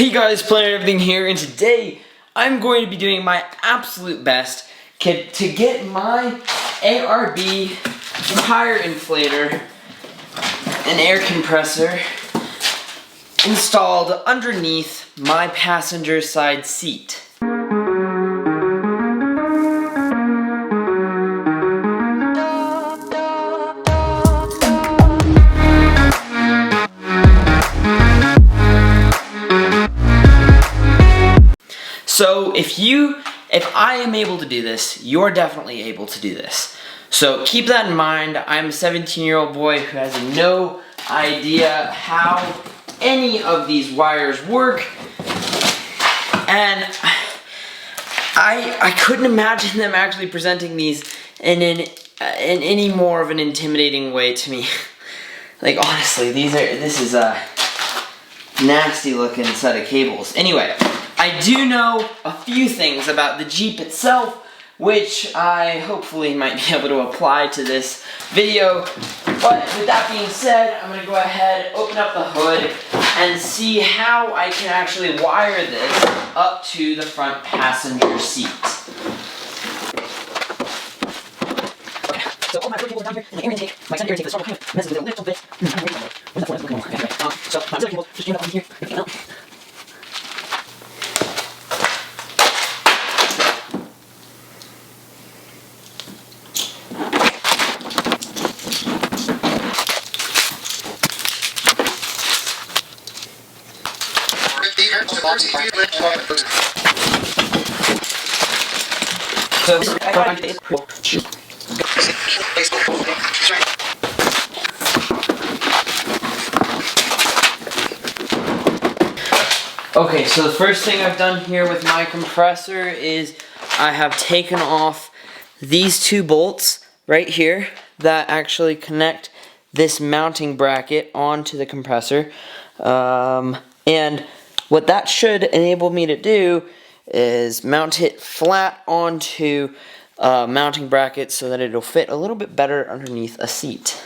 Hey guys, Planet Everything here, and today I'm going to be doing my absolute best to get my ARB tire inflator and air compressor installed underneath my passenger side seat. So if I am able to do this, you're definitely able to do this. So keep that in mind. I'm a 17-year-old boy who has no idea how any of these wires work, and I couldn't imagine them actually presenting these in any more of an intimidating way to me. Like, honestly, this is a nasty looking set of cables. Anyway, I do know a few things about the Jeep itself, which I hopefully might be able to apply to this video. But with that being said, I'm going to go ahead, open up the hood, and see how I can actually wire this up to the front passenger seat. Okay, so all my cable are down here, and my air intake, my center air intake is sort of kind of messes with it a little bit. Where's the cable? Okay, so my other cable just up in here. Okay, so the first thing I've done here with my compressor is I have taken off these two bolts right here that actually connect this mounting bracket onto the compressor. And what that should enable me to do is mount it flat onto a mounting bracket so that it'll fit a little bit better underneath a seat.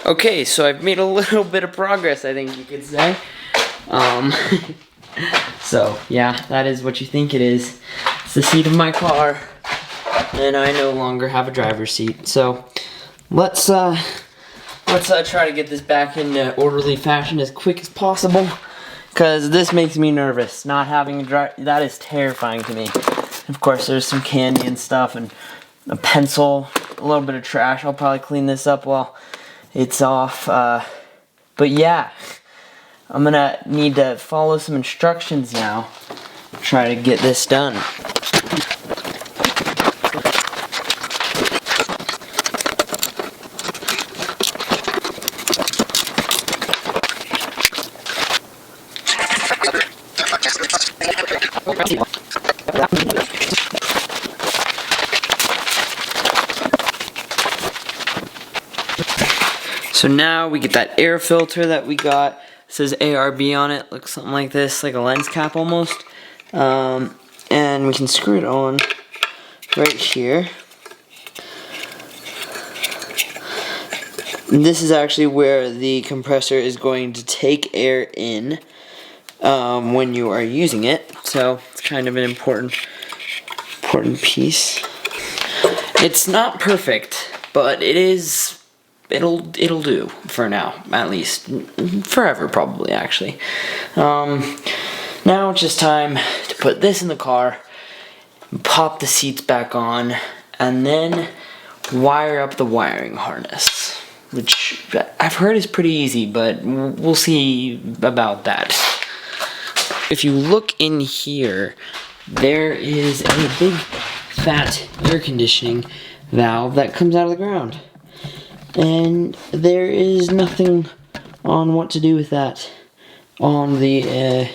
Okay, so I've made a little bit of progress, I think you could say. So yeah, that is what you think it is. It's the seat of my car, and I no longer have a driver's seat. So let's try to get this back into orderly fashion as quick as possible, because this makes me nervous. Not having a that is terrifying to me. Of course, there's some candy and stuff, and a pencil, a little bit of trash. I'll probably clean this up while it's off, but yeah, I'm gonna need to follow some instructions now, try to get this done. So now we get that air filter that we got. It says ARB on it. Looks something like this, like a lens cap almost. And we can screw it on right here. And this is actually where the compressor is going to take air in when you are using it. So it's kind of an important piece. It's not perfect, but it is. It'll do for now, at least. Forever, probably, actually. Now it's just time to put this in the car, pop the seats back on, and then wire up the wiring harness, which I've heard is pretty easy, but we'll see about that. If you look in here, there is a big fat air conditioning valve that comes out of the ground. And there is nothing on what to do with that on the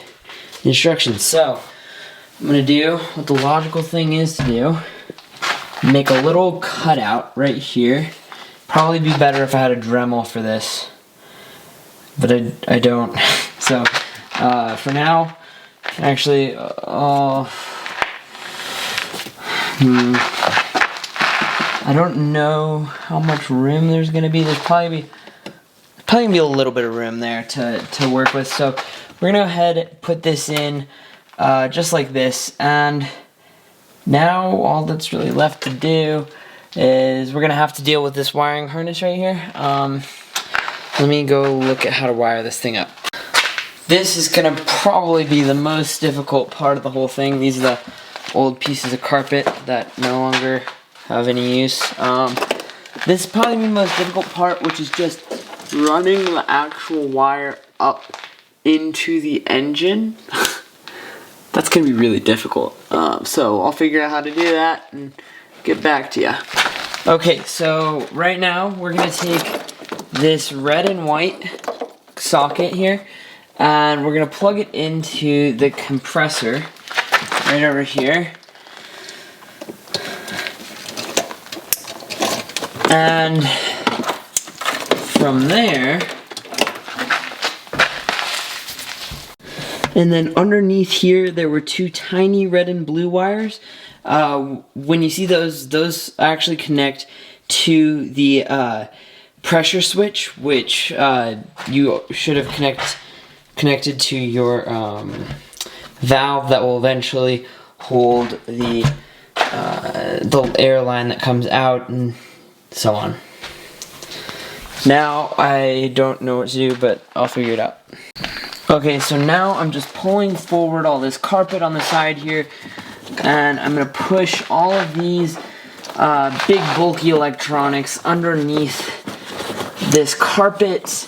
instructions. So I'm gonna do what the logical thing is to do. Make a little cutout right here. Probably be better if I had a Dremel for this, but I don't. So for now, actually, I don't know how much room there's gonna be. There's probably gonna be a little bit of room there to work with. So we're gonna go ahead and put this in just like this, and now all that's really left to do is we're gonna have to deal with this wiring harness right here. Let me go look at how to wire this thing up. This is gonna probably be the most difficult part of the whole thing. These are the old pieces of carpet that no longer have any use. This is probably the most difficult part, which is just running the actual wire up into the engine. That's gonna be really difficult. So I'll figure out how to do that and get back to you. Okay, so right now we're gonna take this red and white socket here, and we're gonna plug it into the compressor right over here. And from there, and then underneath here, there were two tiny red and blue wires. When you see those actually connect to the pressure switch, which you should have connected to your valve that will eventually hold the air line that comes out, and so on. Now I don't know what to do, but I'll figure it out. Okay, so now I'm just pulling forward all this carpet on the side here, and I'm gonna push all of these big bulky electronics underneath this carpet,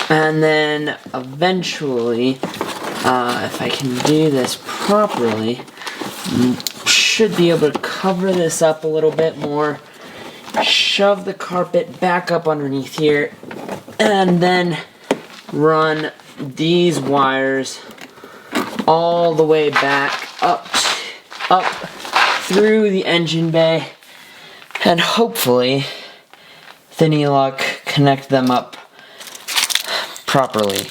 and then eventually, if I can do this properly, should be able to cover this up a little bit more, shove the carpet back up underneath here, and then run these wires all the way back up through the engine bay, and hopefully, with any luck, connect them up properly.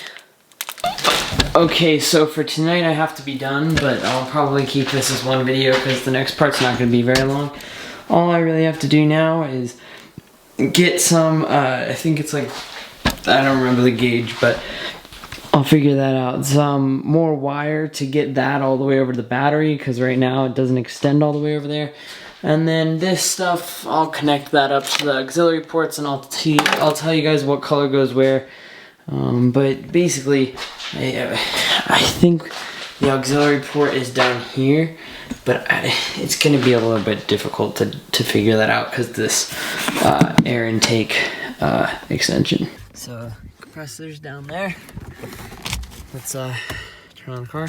Okay, so for tonight I have to be done, but I'll probably keep this as one video because the next part's not going to be very long. All I really have to do now is get some, I think it's like, I don't remember the gauge, but I'll figure that out. Some more wire to get that all the way over to the battery, because right now it doesn't extend all the way over there. And then this stuff, I'll connect that up to the auxiliary ports, and I'll tell you guys what color goes where. But basically, I think the auxiliary port is down here, but it's going to be a little bit difficult to figure that out because this air intake extension. So compressor's down there. Let's turn on the car.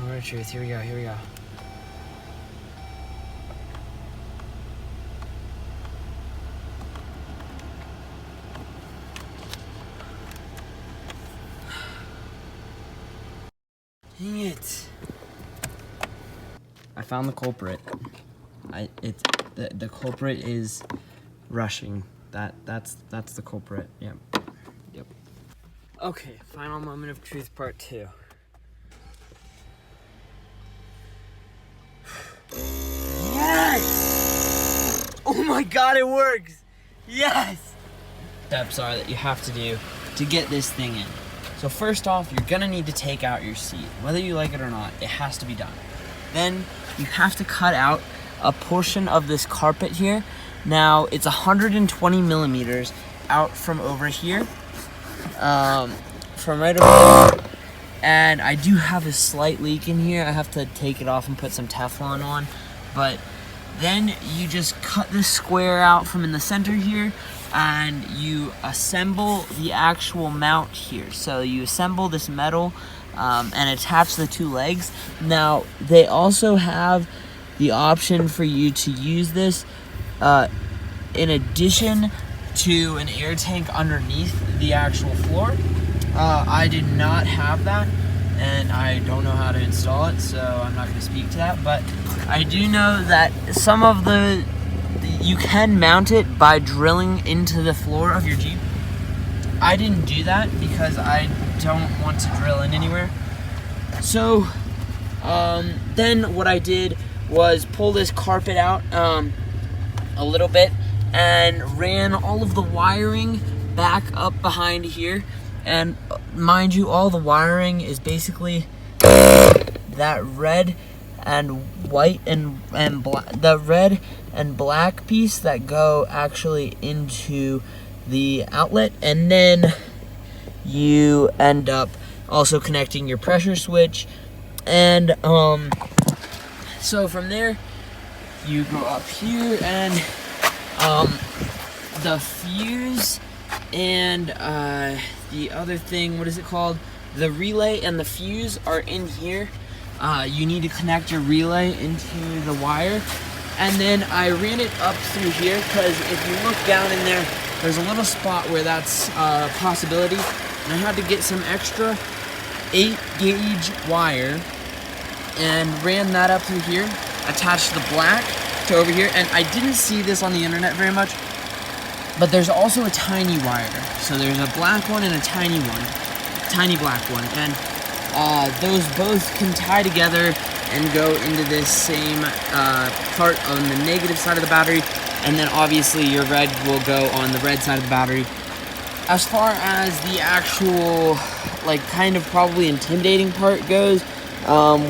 Alright, truth. Here we go. Here we go. Dang it! I found the culprit. The culprit is rushing. That's the culprit. Yep. Yep. Okay, final moment of truth part 2. Yes! Oh my god, it works! Yes! Steps are that you have to do to get this thing in. So first off, you're gonna need to take out your seat. Whether you like it or not, it has to be done. Then you have to cut out a portion of this carpet here. Now it's 120 millimeters out from over here, from right over here. And I do have a slight leak in here. I have to take it off and put some Teflon on. But then you just cut this square out from in the center here, and you assemble the actual mount here. So you assemble this metal and attach the 2 legs. Now they also have the option for you to use this in addition to an air tank underneath the actual floor. I did not have that, and I don't know how to install it, so I'm not going to speak to that, but I do know that some of you can mount it by drilling into the floor of your Jeep. I didn't do that because I don't want to drill in anywhere. So then what I did was pull this carpet out a little bit and ran all of the wiring back up behind here. And mind you, all the wiring is basically that red and white and the red and black piece that go actually into the outlet, and then you end up also connecting your pressure switch. And so from there you go up here, and the fuse and the other thing, what is it called? The relay and the fuse are in here. You need to connect your relay into the wire. And then I ran it up through here because if you look down in there, there's a little spot where that's a possibility. And I had to get some extra 8-gauge wire and ran that up through here, attached the black to over here. And I didn't see this on the internet very much, but there's also a tiny wire. So there's a black one and a tiny black one. And those both can tie together and go into this same part on the negative side of the battery. And then obviously your red will go on the red side of the battery. As far as the actual, like, kind of probably intimidating part goes,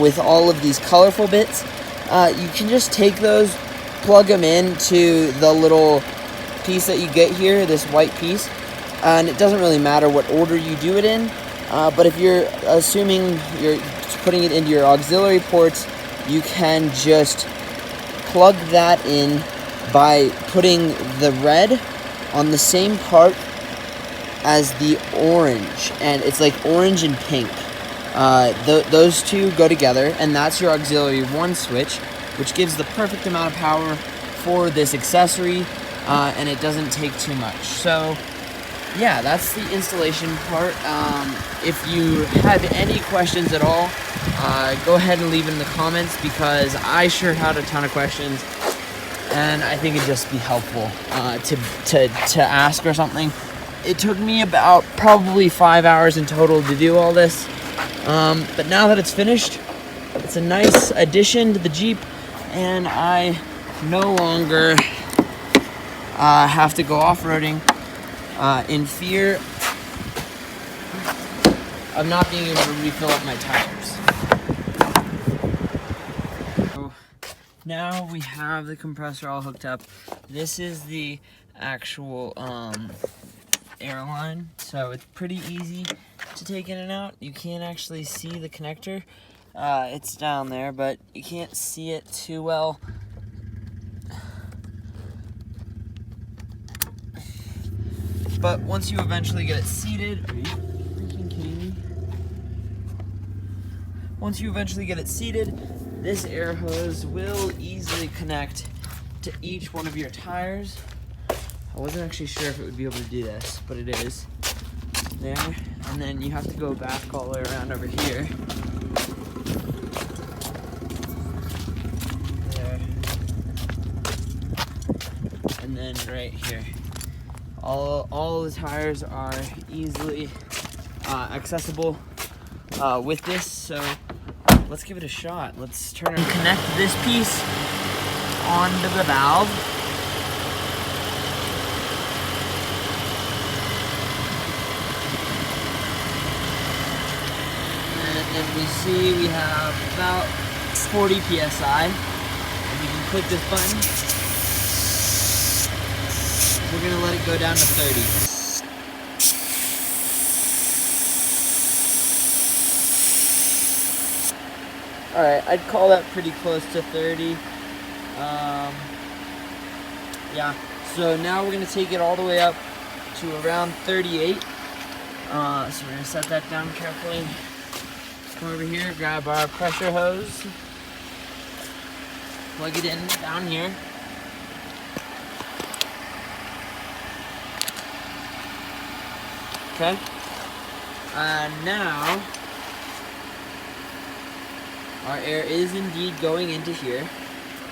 with all of these colorful bits, you can just take those, plug them into the little piece that you get here, this white piece, and it doesn't really matter what order you do it in, but if you're assuming you're putting it into your auxiliary ports, you can just plug that in by putting the red on the same part as the orange, and it's like orange and pink. Those two go together, and that's your auxiliary 1 switch, which gives the perfect amount of power for this accessory, and it doesn't take too much. So yeah, that's the installation part. If you have any questions at all, go ahead and leave it in the comments, because I sure had a ton of questions, and I think it'd just be helpful to ask or something. It took me about probably 5 hours in total to do all this, but now that it's finished, it's a nice addition to the Jeep, and I no longer have to go off-roading in fear of not being able to refill up my tires. So now we have the compressor all hooked up. This is the actual airline, so it's pretty easy to take in and out. You can't actually see the connector. It's down there, but you can't see it too well. But once you eventually get it seated, are you freaking kidding me? Once you eventually get it seated, this air hose will easily connect to each one of your tires. I wasn't actually sure if it would be able to do this, but it is. There, and then you have to go back all the way around over here. There. And then right here. All the tires are easily accessible with this, so let's give it a shot. Let's turn and connect this piece onto the valve. And we see we have about 40 psi. And we can click this button. We're gonna let it go down to 30. Alright, I'd call that pretty close to 30. Yeah, so now we're gonna take it all the way up to around 38. So we're gonna set that down carefully. Come over here, grab our pressure hose, plug it in down here. Okay. Now, our air is indeed going into here,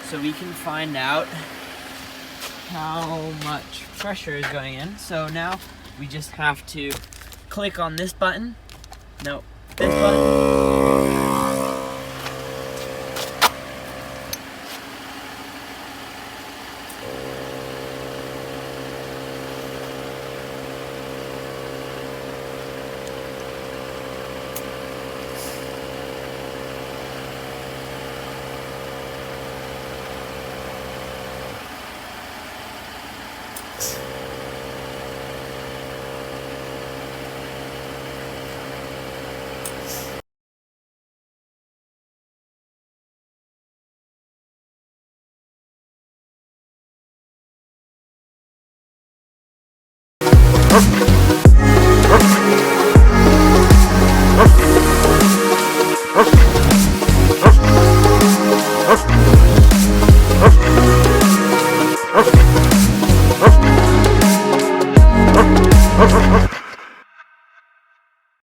so we can find out how much pressure is going in. So now we just have to click on this button. No, this button.